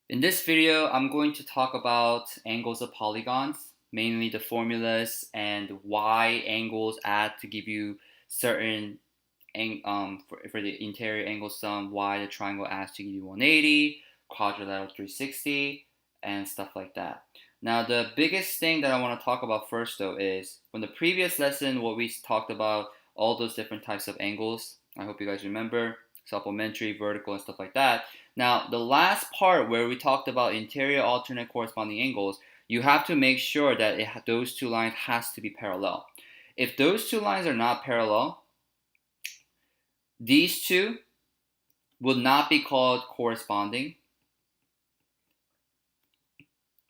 In this video, I'm going to talk about angles of polygons, mainly the formulas and why angles add to give you certain, for the interior angle sum, why the triangle adds to give you 180, quadrilateral 360, and stuff like that. Now, the biggest thing that I want to talk about first, though, is from the previous lesson, what we talked about, all those different types of angles. I hope you guys remember, supplementary, vertical, and stuff like that. Now, the last part where we talked about interior alternate corresponding angles, you have to make sure that those two lines has to be parallel. If those two lines are not parallel, these two will not be called corresponding.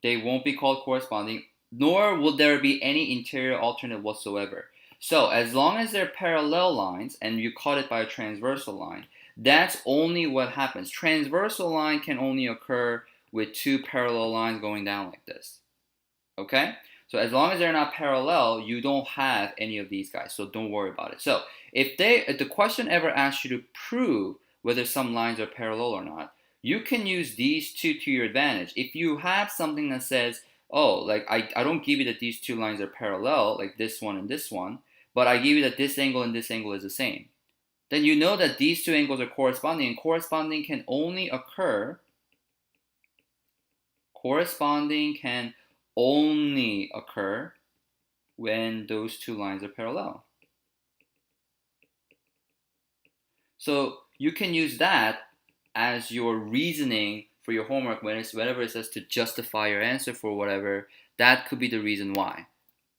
They won't be called corresponding, nor will there be any interior alternate whatsoever. So as long as they're parallel lines and you cut it by a transversal line, that's only what happens. Transversal line can only occur with two parallel lines going down like this. Okay? So as long as they're not parallel, you don't have any of these guys. So don't worry about it. So if the question ever asks you to prove whether some lines are parallel or not, you can use these two to your advantage. If you have something that says, oh, like I don't give you that these two lines are parallel, like this one and this one, but I give you that this angle and this angle is the same, then you know that these two angles are corresponding, and corresponding can only occur when those two lines are parallel. So you can use that as your reasoning for your homework whenever it says to justify your answer for whatever. That could be the reason why.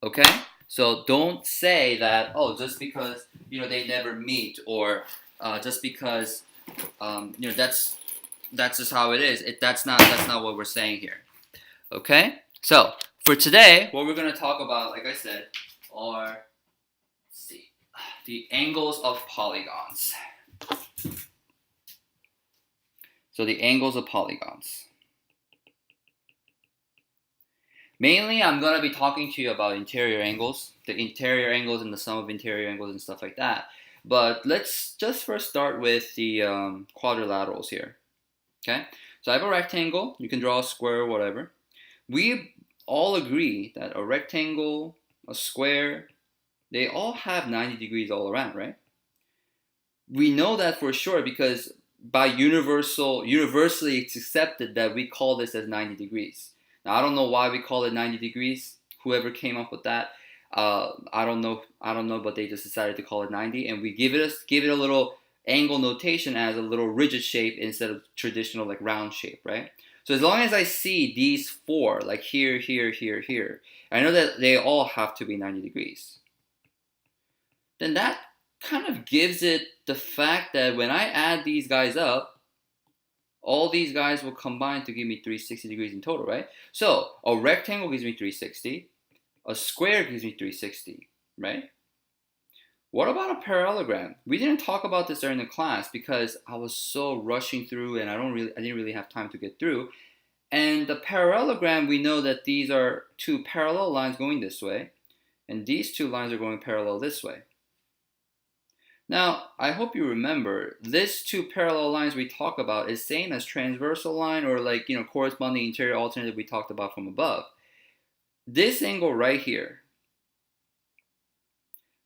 Okay? So don't say that, oh, just because they never meet, or just because that's just how it is. That's not what we're saying here. Okay? So for today, what we're going to talk about, like I said, are, let's see, the angles of polygons. So the angles of polygons. Mainly, I'm going to be talking to you about interior angles, the interior angles and the sum of interior angles and stuff like that. But let's just first start with the quadrilaterals here. Okay? So I have a rectangle. You can draw a square or whatever. We all agree that a rectangle, a square, they all have 90 degrees all around, right? We know that for sure because by universally it's accepted that we call this as 90 degrees. Now, I don't know why we call it 90 degrees. Whoever came up with that, I don't know, but they just decided to call it 90, and we give it a little angle notation as a little rigid shape instead of traditional like round shape, right? So as long as I see these four, like here, here, here, here, I know that they all have to be 90 degrees. Then that kind of gives it the fact that when I add these guys up, all these guys will combine to give me 360 degrees in total, right? So a rectangle gives me 360, a square gives me 360, right? What about a parallelogram? We didn't talk about this during the class because I was so rushing through and I didn't really have time to get through. And the parallelogram, we know that these are two parallel lines going this way, and these two lines are going parallel this way. Now, I hope you remember, this two parallel lines we talk about is same as transversal line or like, corresponding interior alternate we talked about from above. This angle right here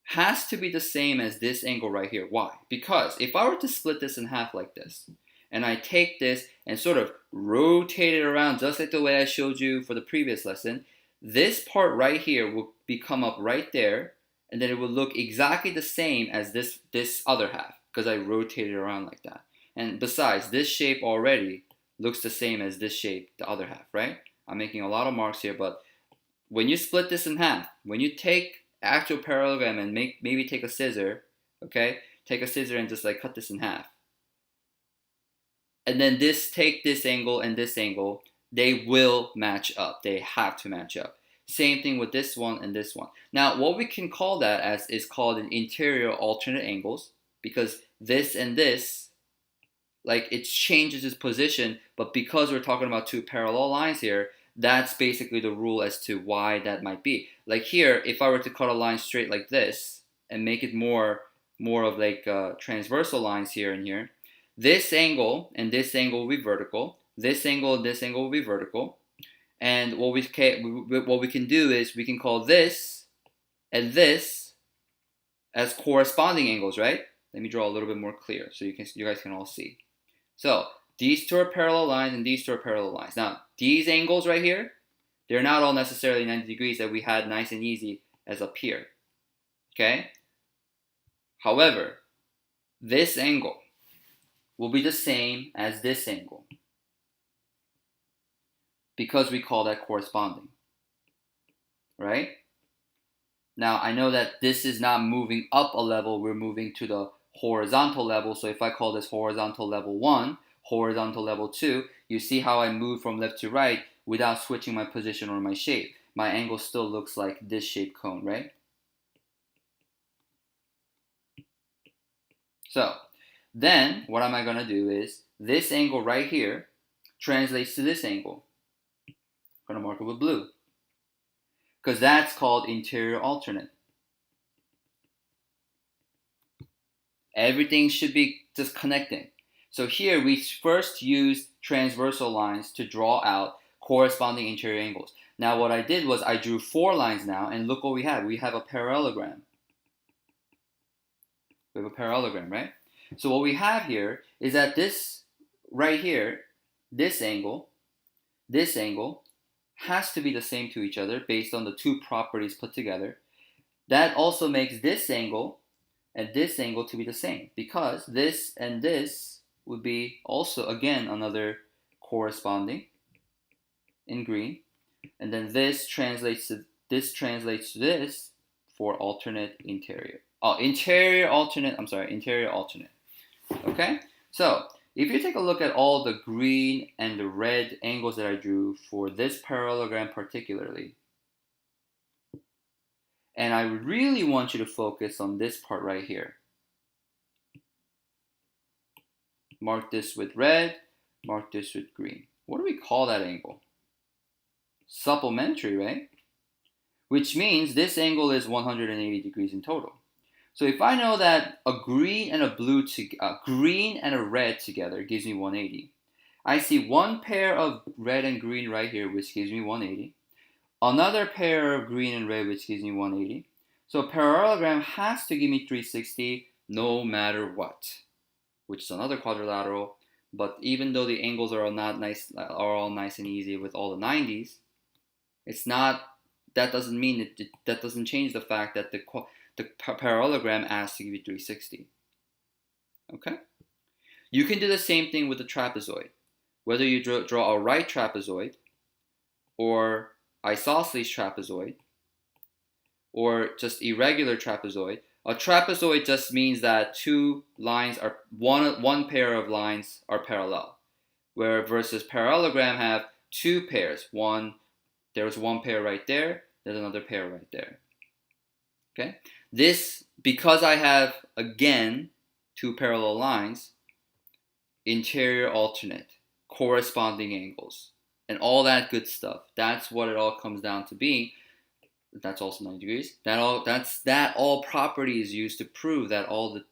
has to be the same as this angle right here. Why? Because if I were to split this in half like this, and I take this and sort of rotate it around just like the way I showed you for the previous lesson, this part right here will come up right there, and then it will look exactly the same as this other half because I rotated it around like that. And besides, this shape already looks the same as this shape, the other half, right? I'm making a lot of marks here, but when you split this in half, when you take actual parallelogram and maybe take a scissor, okay? Take a scissor and just like cut this in half. And then take this angle and this angle, they will match up. They have to match up. Same thing with this one and this one. Now, what we can call that as is called an interior alternate angles, because this and this, like it changes its position, but because we're talking about two parallel lines here, that's basically the rule as to why that might be. Like here, if I were to cut a line straight like this and make it more of like transversal lines here and here, this angle and this angle will be vertical, this angle, and this angle will be vertical. And what we can do is we can call this and this as corresponding angles, right? Let me draw a little bit more clear so you guys can all see. So these two are parallel lines and these two are parallel lines. Now these angles right here, they're not all necessarily 90 degrees that we had nice and easy as up here. Okay? However, this angle will be the same as this angle because we call that corresponding. Right? Now I know that this is not moving up a level, we're moving to the horizontal level. So if I call this horizontal level 1, horizontal level 2, you see how I move from left to right without switching my position or my shape. My angle still looks like this shaped cone, right? So then what am I going to do is this angle right here translates to this angle. I'm going to mark it with blue because that's called interior alternate. Everything should be just connecting. So here we first used transversal lines to draw out corresponding interior angles. Now what I did was I drew 4 lines now, and look what we have. We have a parallelogram. We have a parallelogram, right? So what we have here is that this right here, this angle has to be the same to each other based on the two properties put together. That also makes this angle and this angle to be the same because this and this would be also again another corresponding in green, and then this translates to this for alternate interior. Interior alternate. Okay, so if you take a look at all the green and the red angles that I drew for this parallelogram particularly, and I really want you to focus on this part right here. Mark this with red, mark this with green. What do we call that angle? Supplementary, right? Which means this angle is 180 degrees in total. So if I know that a green and a red together gives me 180, I see one pair of red and green right here, which gives me 180. Another pair of green and red, which gives me 180. So a parallelogram has to give me 360 no matter what, which is another quadrilateral. But even though the angles are all nice and easy with all the 90s, it's not. That doesn't mean that doesn't change the fact that the parallelogram has to give you 360. Okay. You can do the same thing with the trapezoid. Whether you draw a right trapezoid or isosceles trapezoid or just irregular trapezoid. A trapezoid just means that two lines are one pair of lines are parallel, where versus parallelogram have two pairs. There's one pair right there, there's another pair right there. Okay? This, because I have again two parallel lines, interior alternate, corresponding angles, and all that good stuff. That's what it all comes down to being. That's also 90 degrees. That all property is used to prove that all the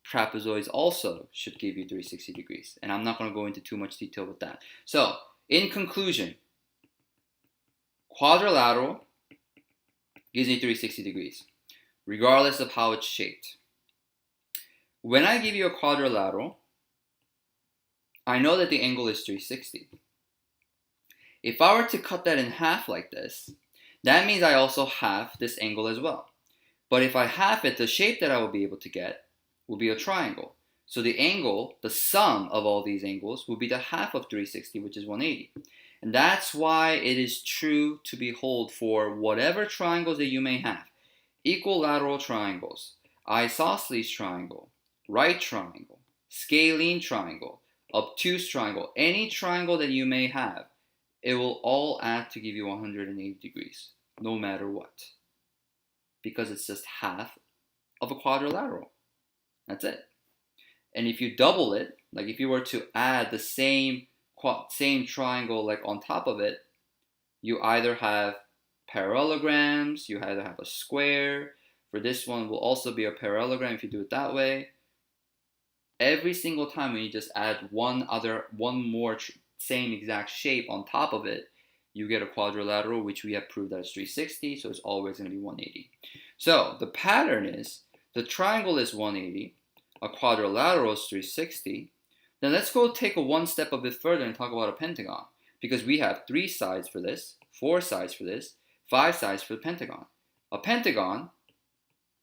trapezoids also should give you 360 degrees. And I'm not going to go into too much detail with that. So, in conclusion, quadrilateral gives me 360 degrees, regardless of how it's shaped. When I give you a quadrilateral, I know that the angle is 360. If I were to cut that in half like this, that means I also half this angle as well. But if I half it, the shape that I will be able to get will be a triangle. So the angle, the sum of all these angles, will be the half of 360, which is 180. And that's why it is true to behold for whatever triangles that you may have. Equilateral triangles, isosceles triangle, right triangle, scalene triangle, obtuse triangle, any triangle that you may have, it will all add to give you 180 degrees, no matter what. Because it's just half of a quadrilateral. That's it. And if you double it, like if you were to add the same triangle like on top of it, you either have parallelograms, you either have a square. For this one will also be a parallelogram if you do it that way. Every single time when you just add one more same exact shape on top of it, you get a quadrilateral, which we have proved that it's 360, so it's always going to be 180. So the pattern is, the triangle is 180, a quadrilateral is 360. Then let's go take a one step a bit further and talk about a pentagon, because we have 3 sides for this, 4 sides for this, 5 sides for the pentagon. A pentagon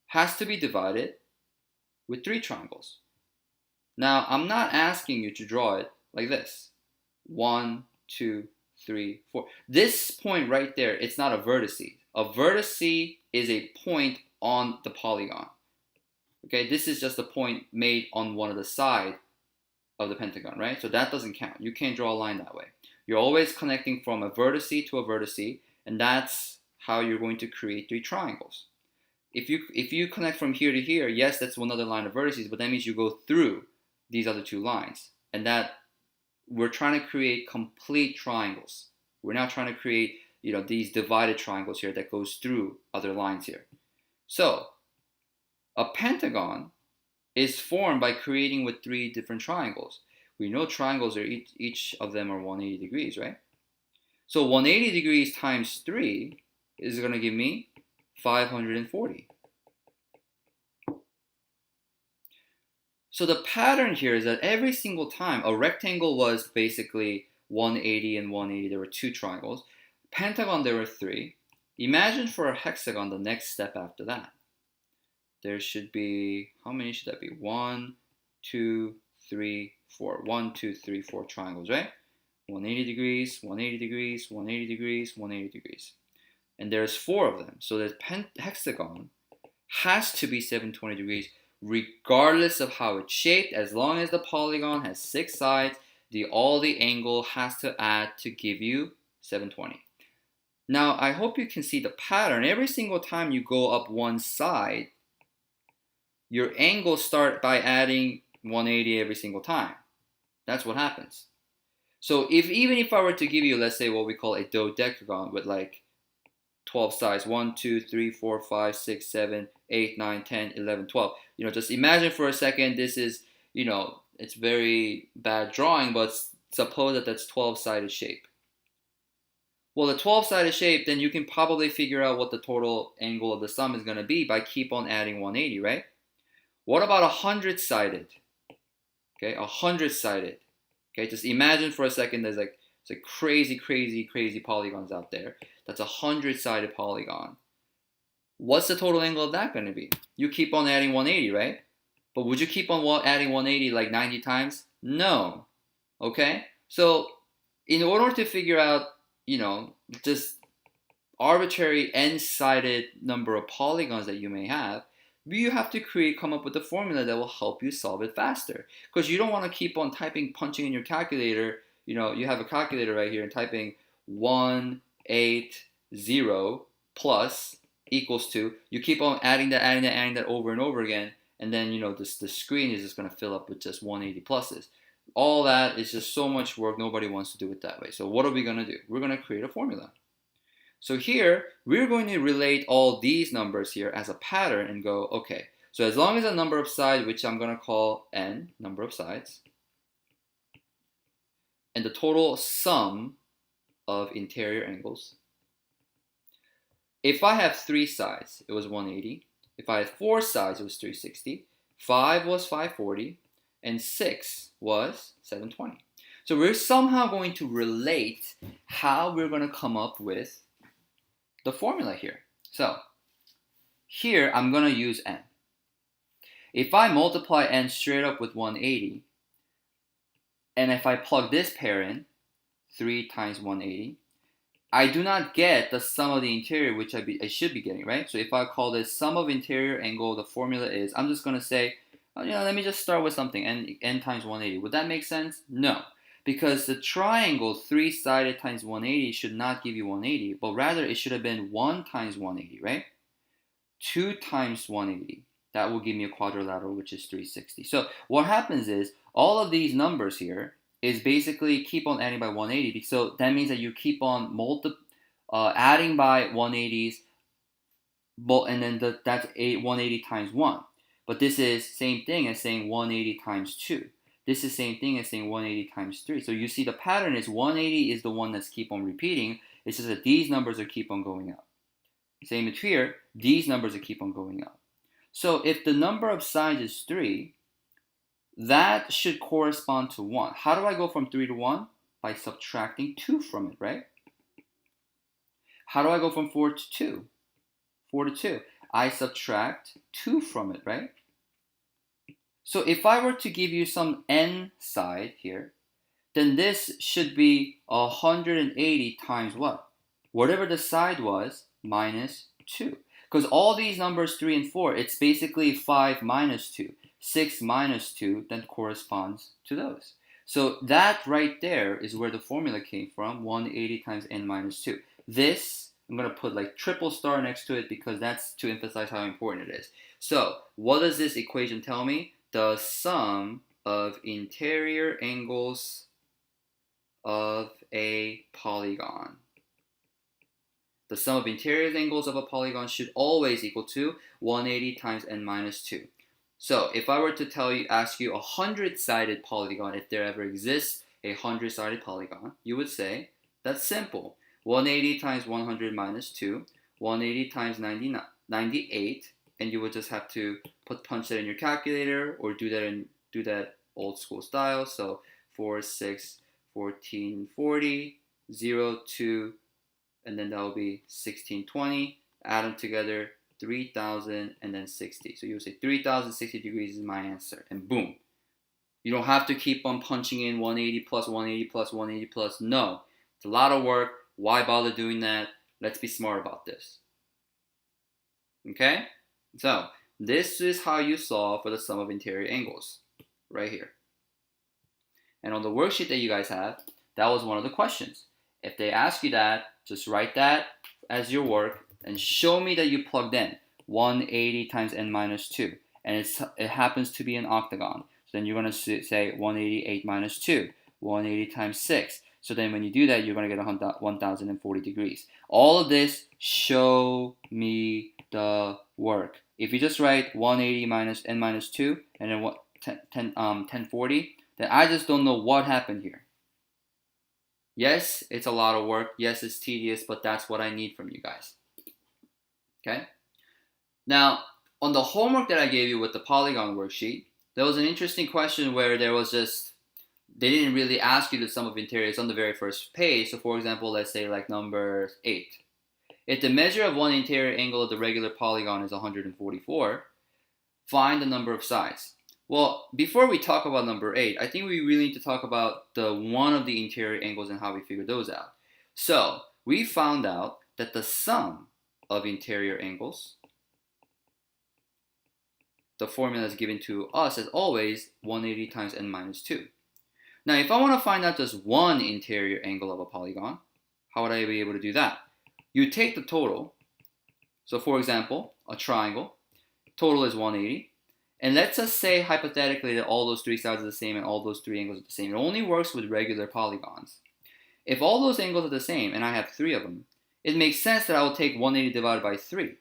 has to be divided with 3 triangles. Now, I'm not asking you to draw it like this. 1, 2, 3, 4. This point right there, it's not a vertice. A vertice is a point on the polygon. Okay, this is just a point made on one of the sides of the pentagon, right? So that doesn't count. You can't draw a line that way. You're always connecting from a vertice to a vertice, and that's how you're going to create 3 triangles. If you connect from here to here, yes, that's another line of vertices, but that means you go through these other 2 lines, and that we're trying to create complete triangles. We're not trying to create, these divided triangles here that goes through other lines here. So a pentagon is formed by creating with 3 different triangles. We know triangles are each of them are 180 degrees, right? So 180 degrees times 3 is going to give me 540. So the pattern here is that every single time, a rectangle was basically 180 and 180. There were 2 triangles. Pentagon, there were 3. Imagine for a hexagon, the next step after that. There should be, how many should that be? 1, 2, 3, 4. 1, 2, 3, 4 triangles, right? 180 degrees, 180 degrees, 180 degrees, 180 degrees. And there's 4 of them. So the hexagon has to be 720 degrees regardless of how it's shaped. As long as the polygon has 6 sides, all the angle has to add to give you 720. Now, I hope you can see the pattern. Every single time you go up one side, your angles start by adding 180 every single time. That's what happens. So even if I were to give you, let's say, what we call a dodecagon with like 12 sides, 1, 2, 3, 4, 5, 6, 7, 8, 9, 10, 11, 12. Just imagine for a second, this is, it's very bad drawing, but suppose that that's 12-sided shape. Well, the 12-sided shape, then you can probably figure out what the total angle of the sum is going to be by keep on adding 180, right? What about 100-sided? Okay, 100-sided. Okay, just imagine for a second there's like crazy, crazy, crazy polygons out there. That's a 100-sided polygon. What's the total angle of that going to be? You keep on adding 180, right? But would you keep on adding 180 like 90 times? No. Okay? So in order to figure out, just arbitrary n-sided number of polygons that you may have, you have to come up with a formula that will help you solve it faster. Because you don't want to keep on punching in your calculator. You have a calculator right here and typing 180 plus equals 2. You keep on adding that over and over again, and then the screen is just going to fill up with just 180 pluses. All that is just so much work. Nobody wants to do it that way. So what are we going to do? We're going to create a formula. So here, we're going to relate all these numbers here as a pattern and go, okay, so as long as the number of sides, which I'm going to call n, number of sides, and the total sum of interior angles. If I have 3 sides, it was 180. If I had 4 sides, it was 360. 5 was 540. And 6 was 720. So we're somehow going to relate how we're going to come up with the formula here. So here I'm going to use n. If I multiply n straight up with 180, and if I plug this pair in, 3 times 180, I do not get the sum of the interior, which I should be getting, right? So if I call this sum of interior angle, the formula is, I'm just going to say, let me just start with something, n times 180. Would that make sense? No. Because the triangle 3-sided times 180 should not give you 180, but rather it should have been 1 times 180, right? 2 times 180. That will give me a quadrilateral, which is 360. So what happens is, all of these numbers here is basically keep on adding by 180. So that means that you keep on adding by 180s, and then that's 180 times 1. But this is same thing as saying 180 times 2. This is the same thing as saying 180 times 3. So you see the pattern is 180 is the one that's keep on repeating. It's just that these numbers are keep on going up. Same as here, these numbers are keep on going up. So if the number of sides is 3, that should correspond to 1. How do I go from 3 to 1? By subtracting 2 from it, right? How do I go from 4 to 2? 4 to 2. I subtract 2 from it, right? So if I were to give you some n side here, then this should be 180 times what? Whatever the side was, minus 2. Because all these numbers 3 and 4, it's basically 5 minus 2. 6 minus 2 then corresponds to those. So that right there is where the formula came from, 180 times n minus 2. This, I'm going to put like triple star next to it because that's to emphasize how important it is. So what does this equation tell me? The sum of interior angles of a polygon. The sum of interior angles of a polygon should always equal to 180 times n minus 2. So if I were to ask you a 100-sided polygon, if there ever exists a 100-sided polygon, you would say, that's simple. 180 times 100 minus 2, 180 times 98, and you would just have to punch that in your calculator or do that old school style. So 4, 6, 14, 40, 0, 2, and then that will be 1620. Add them together, 3000 and then 60. So you would say 3060 degrees is my answer, and boom. You don't have to keep on punching in 180 plus 180 plus 180 plus. No, it's a lot of work. Why bother doing that? Let's be smart about this. Okay? So this is how you solve for the sum of interior angles, right here. And on the worksheet that you guys have, that was one of the questions. If they ask you that, just write that as your work and show me that you plugged in 180 times n minus 2. And it happens to be an octagon. So then you're going to say 188 minus 2, 180 times 6. So then when you do that, you're going to get 1040 degrees. All of this, show me the work. If you just write 180 minus n minus 2 and then 1040, then I just don't know what happened here. Yes, it's a lot of work. Yes, it's tedious, but that's what I need from you guys. Okay? Now, on the homework that I gave you with the polygon worksheet, there was an interesting question where there was just, they didn't really ask you the sum of interiors on the very first page. So for example, let's say like number 8. If the measure of one interior angle of the regular polygon is 144, find the number of sides. Well, before we talk about number 8, I think we really need to talk about the one of the interior angles and how we figure those out. So we found out that the sum of interior angles, the formula is given to us as always 180 times n minus 2. Now if I want to find out just one interior angle of a polygon, how would I be able to do that? You take the total. So for example, a triangle, total is 180. And let's just say hypothetically that all those 3 sides are the same and all those 3 angles are the same. It only works with regular polygons. If all those angles are the same and I have 3 of them, it makes sense that I will take 180 divided by 3.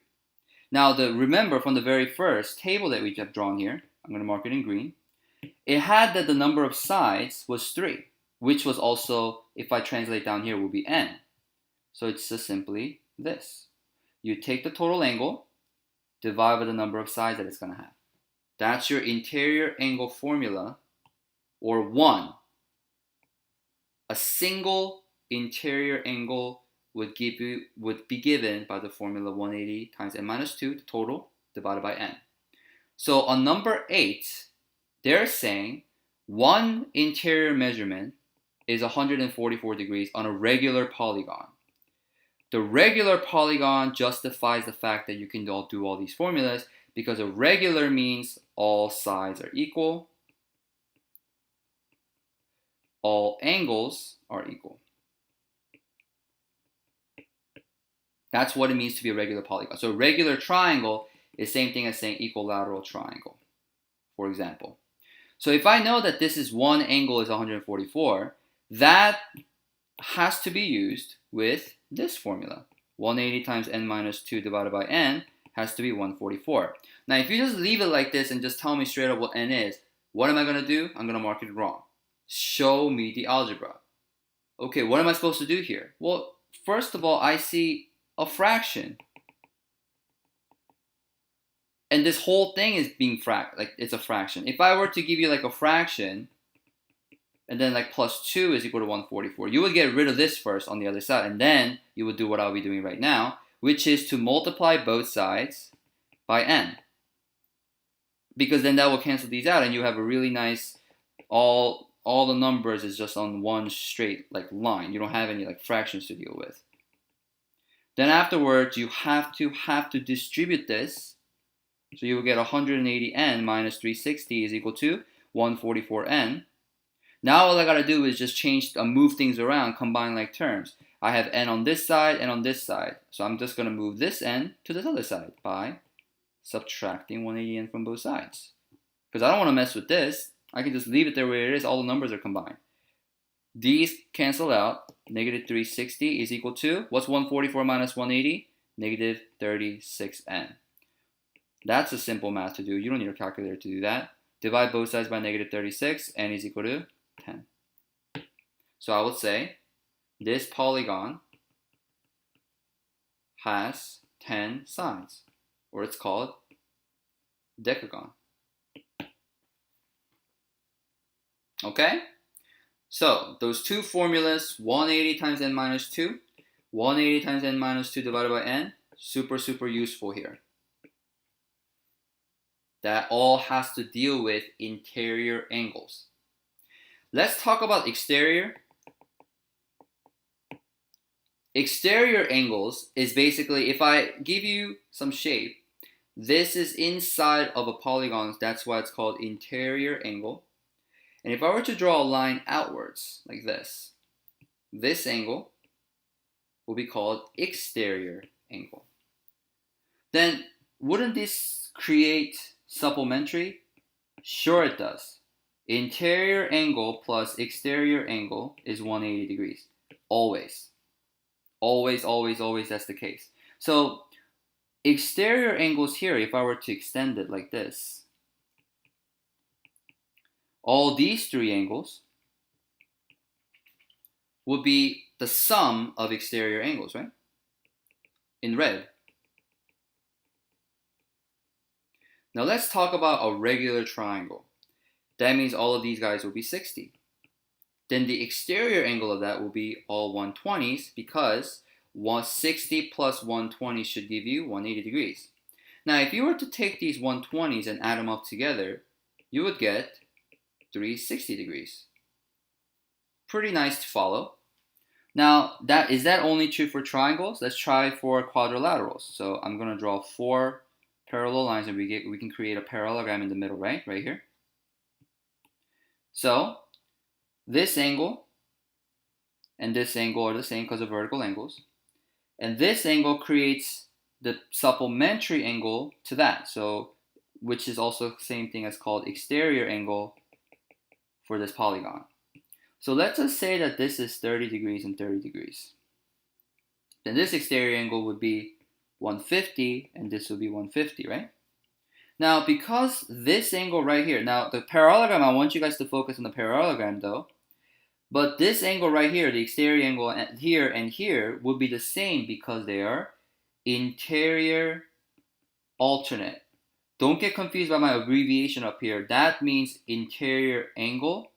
Now remember from the very first table that we have drawn here, I'm going to mark it in green, it had that the number of sides was 3, which was also, if I translate down here, will be n. So it's just simply this. You take the total angle, divide by the number of sides that it's going to have. That's your interior angle formula, or 1. A single interior angle would be given by the formula 180 times n minus 2, the total, divided by n. So on number 8, they're saying one interior measurement is 144 degrees on a regular polygon. The regular polygon justifies the fact that you can do all these formulas because a regular means all sides are equal, all angles are equal. That's what it means to be a regular polygon. So a regular triangle is the same thing as saying equilateral triangle, for example. So if I know that this is one angle is 144, that has to be used with this formula. 180 times n minus 2 divided by n has to be 144. Now if you just leave it like this and just tell me straight up what n is, What am I going to do? I'm going to mark it wrong. Show me the algebra. Okay, what am I supposed to do here? Well, first of all, I see a fraction. And this whole thing is being it's a fraction. If I were to give you like a fraction, and then like plus 2 is equal to 144, you would get rid of this first on the other side, and then you would do what I'll be doing right now, which is to multiply both sides by n. Because then that will cancel these out, and you have a really nice, all the numbers is just on one straight like line. You don't have any like fractions to deal with. Then afterwards, you have to distribute this. So you will get 180n minus 360 is equal to 144n. Now all I gotta do is just move things around, combine like terms. I have n on this side and on this side. So I'm just gonna move this n to this other side by subtracting 180n from both sides. Because I don't want to mess with this. I can just leave it there where it is. All the numbers are combined. These cancel out. Negative 360 is equal to, what's 144 minus 180? Negative 36n. That's a simple math to do. You don't need a calculator to do that. Divide both sides by negative 36. N is equal to 10. So I would say this polygon has 10 sides, or it's called decagon. Okay? So those two formulas, 180 times n minus 2, 180 times n minus 2 divided by n, super useful here. That all has to deal with interior angles. Let's talk about exterior. Exterior angles is basically, if I give you some shape, this is inside of a polygon, that's why it's called interior angle. And if I were to draw a line outwards, like this angle will be called exterior angle. Then, wouldn't this create supplementary? Sure it does. Interior angle plus exterior angle is 180 degrees. Always. Always, that's the case. So, exterior angles here, if I were to extend it like this, all these three angles would be the sum of exterior angles, right? In red. Now let's talk about a regular triangle. That means all of these guys will be 60. Then the exterior angle of that will be all 120s because 160 plus 120 should give you 180 degrees. Now if you were to take these 120s and add them up together, you would get 360 degrees. Pretty nice to follow. Now, is that only true for triangles? Let's try for quadrilaterals. So I'm going to draw 4 parallel lines, and we can create a parallelogram in the middle, right here. So this angle and this angle are the same because of vertical angles, and this angle creates the supplementary angle to that. So which is also the same thing as called exterior angle for this polygon. So let's just say that this is 30 degrees and 30 degrees. Then this exterior angle would be 150 and this would be 150, right? Now because this angle right here, now the parallelogram, I want you guys to focus on the parallelogram though, but this angle right here, the exterior angle here and here would be the same because they are interior alternate. Don't get confused by my abbreviation up here. That means interior angle.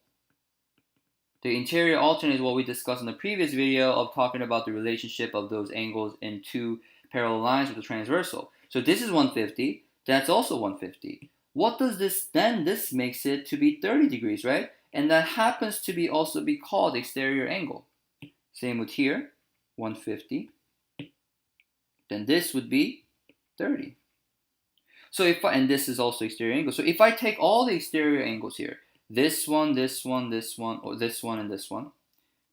The interior alternate is what we discussed in the previous video of talking about the relationship of those angles in two parallel lines with a transversal. So this is 150. That's also 150. What does this then? This makes it to be 30 degrees, right? And that happens to be also be called exterior angle. Same with here, 150. Then this would be 30. So and this is also exterior angle. So if I take all the exterior angles here, this one, this one, this one, or this one and this one,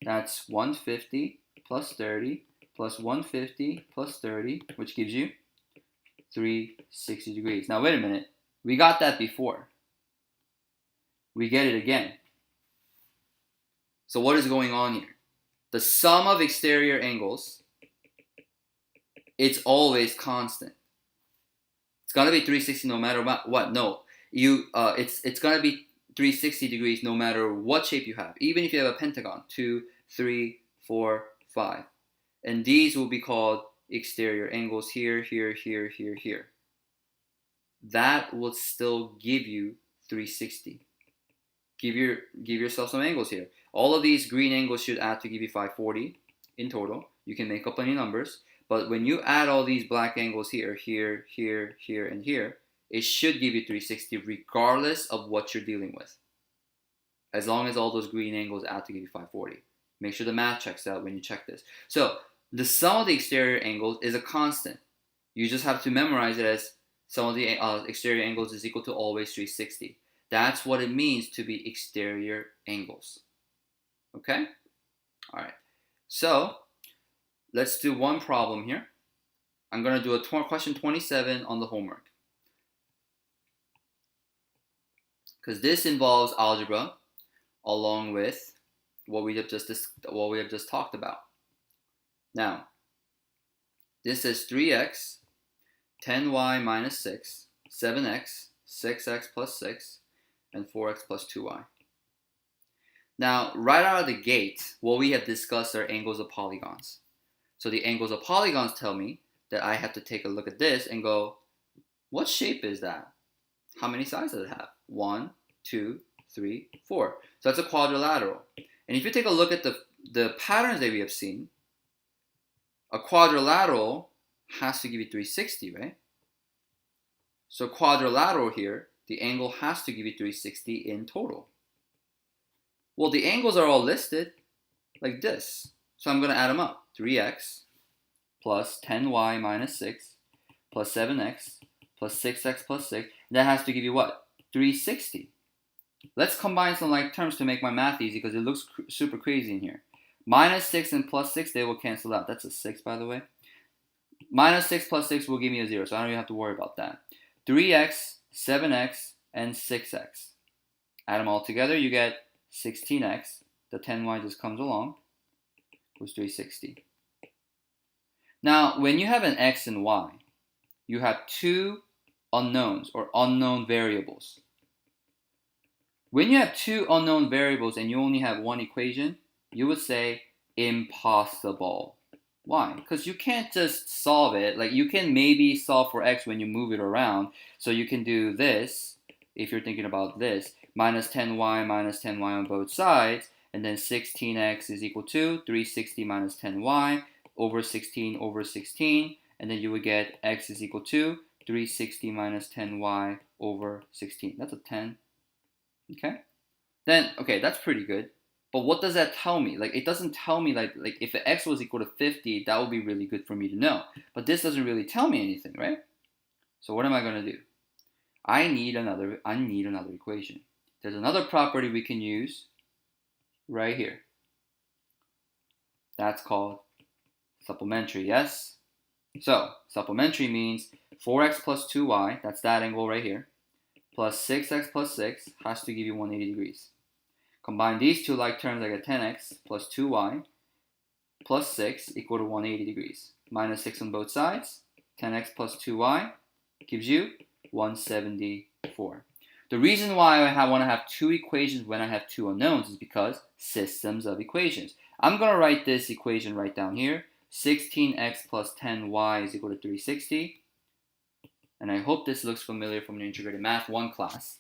that's 150 plus 30 plus 150 plus 30, which gives you 360 degrees. Now wait a minute. We got that before. We get it again. So what is going on here? The sum of exterior angles, it's always constant. It's gonna be 360 no matter what. No, it's gonna be 360 degrees no matter what shape you have. Even if you have a pentagon, 2, 3, 4, 5. And these will be called exterior angles here, here, here, here, here. That will still give you 360. Give yourself some angles here. All of these green angles should add to give you 540 in total. You can make up any numbers. But when you add all these black angles here, here, here, here, and here, it should give you 360 regardless of what you're dealing with. As long as all those green angles add to give you 540. Make sure the math checks out when you check this. So the sum of the exterior angles is a constant. You just have to memorize it as sum of the exterior angles is equal to always 360. That's what it means to be exterior angles. Okay? All right. So let's do one problem here. I'm going to do a question 27 on the homework. Because this involves algebra along with what we have just talked about. Now, this is 3x, 10y minus 6, 7x, 6x plus 6, and 4x plus 2y. Now, right out of the gate, what we have discussed are angles of polygons. So the angles of polygons tell me that I have to take a look at this and go, what shape is that? How many sides does it have? 1, 2, 3, 4. So that's a quadrilateral. And if you take a look at the patterns that we have seen, a quadrilateral has to give you 360, right? So quadrilateral here, the angle has to give you 360 in total. Well, the angles are all listed like this. So I'm going to add them up. 3x plus 10y minus 6 plus 7x plus 6x plus 6. That has to give you what? 360. Let's combine some like terms to make my math easy because it looks super crazy in here. Minus 6 and plus 6, they will cancel out. That's a 6, by the way. Minus 6 plus 6 will give me a 0, so I don't even have to worry about that. 3x, 7x, and 6x. Add them all together, you get 16x. The 10y just comes along. Was 360. Now, when you have an x and y, you have two unknowns or unknown variables. When you have two unknown variables and you only have one equation, you would say impossible. Why? Because you can't just solve it. Like you can maybe solve for x when you move it around. So you can do this, if you're thinking about this, minus 10y on both sides, and then 16x is equal to 360 minus 10y over 16, and then you would get x is equal to 360 minus 10y over 16. That's a 10. Okay? Then, okay, that's pretty good. But what does that tell me? Like, it doesn't tell me, like if the x was equal to 50, that would be really good for me to know. But this doesn't really tell me anything, right? So what am I going to do? I need another equation. There's another property we can use right here. That's called supplementary, yes? So, supplementary means 4x plus 2y, that's that angle right here, plus 6x plus 6 has to give you 180 degrees. Combine these two like terms, I get 10x plus 2y plus 6 equal to 180 degrees. Minus 6 on both sides, 10x plus 2y gives you 174. The reason why I want to have two equations when I have two unknowns is because systems of equations. I'm going to write this equation right down here. 16x plus 10y is equal to 360. And I hope this looks familiar from your Integrated Math 1 class.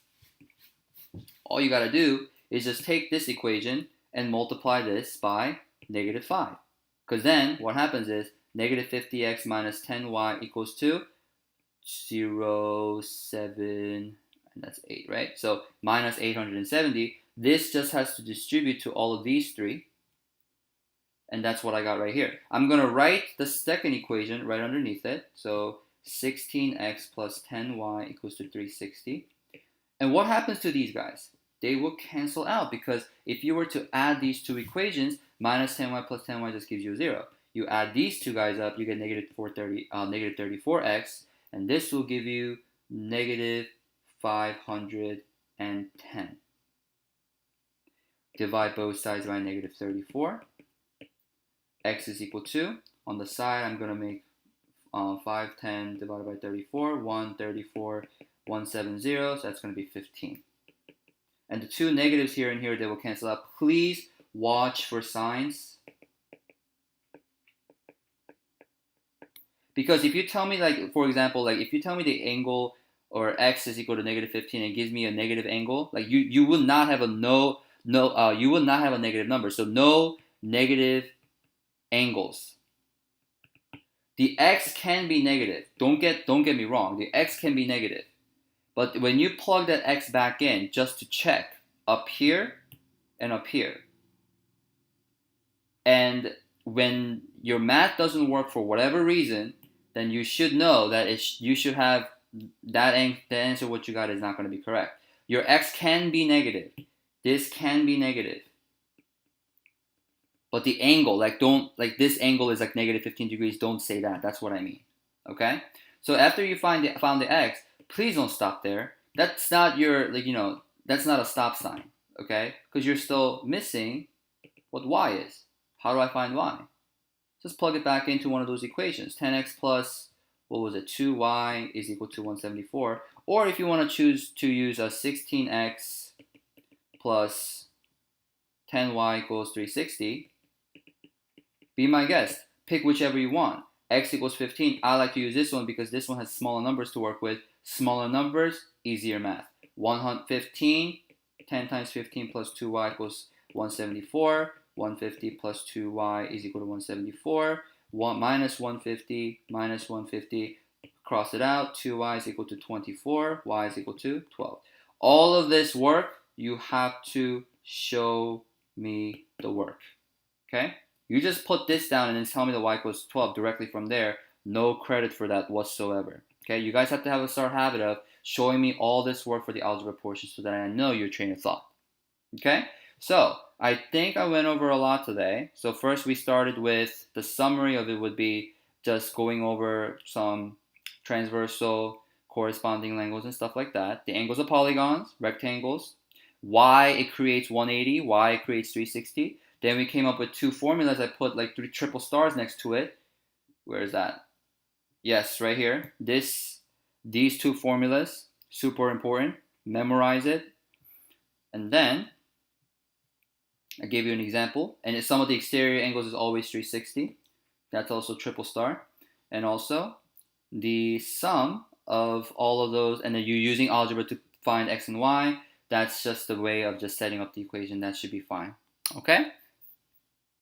All you got to do is just take this equation and multiply this by negative 5. Because then what happens is negative 50x minus 10y equals to 0, 7, and that's 8, right? So minus 870. This just has to distribute to all of these three. And that's what I got right here. I'm going to write the second equation right underneath it. So 16x plus 10y equals to 360. And what happens to these guys? They will cancel out because if you were to add these two equations, minus 10y plus 10y just gives you 0. You add these two guys up, you get negative 34x, and this will give you negative 510. Divide both sides by negative 34. X is equal to, on the side I'm going to make 510 divided by 34, 134, 170, so that's going to be 15. And the two negatives here and here, they will cancel out. Please watch for signs. Because if you tell me, like, for example, like if you tell me the angle or x is equal to negative 15 and it gives me a negative angle, like you will not have a you will not have a negative number. So no negative angles. The x can be negative. Don't get me wrong. The x can be negative. But when you plug that x back in, just to check, up here and up here, and when your math doesn't work for whatever reason, then you should know that you should have the answer what you got is not going to be correct. Your x can be negative. This can be negative. But the angle, this angle is like negative 15 degrees. Don't say that. That's what I mean. Okay? So after you found the x, please don't stop there. That's not your, that's not a stop sign. Okay? Because you're still missing what y is. How do I find y? Just plug it back into one of those equations. 10x plus, 2y is equal to 174. Or if you want to choose to use a 16x plus 10y equals 360, be my guest. Pick whichever you want. X equals 15. I like to use this one because this one has smaller numbers to work with. Smaller numbers, easier math. 115, 10 times 15 plus 2y equals 174. 150 plus 2y is equal to 174. 1 minus 150 minus 150. Cross it out. 2y is equal to 24. Y is equal to 12. All of this work, you have to show me the work. Okay? You just put this down and then tell me the y equals 12 directly from there. No credit for that whatsoever. Okay? You guys have to have a start habit of showing me all this work for the algebra portion so that I know your train of thought. Okay? So, I think I went over a lot today. So first we started with the summary of it would be just going over some transversal corresponding angles and stuff like that. The angles of polygons, rectangles, why it creates 180, why it creates 360. Then we came up with two formulas. I put like 3 triple stars next to it. Where is that? Yes, right here. These two formulas, super important. Memorize it. And then I gave you an example. And some of the exterior angles is always 360. That's also triple star. And also the sum of all of those, and then you're using algebra to find x and y. That's just a way of just setting up the equation. That should be fine. Okay?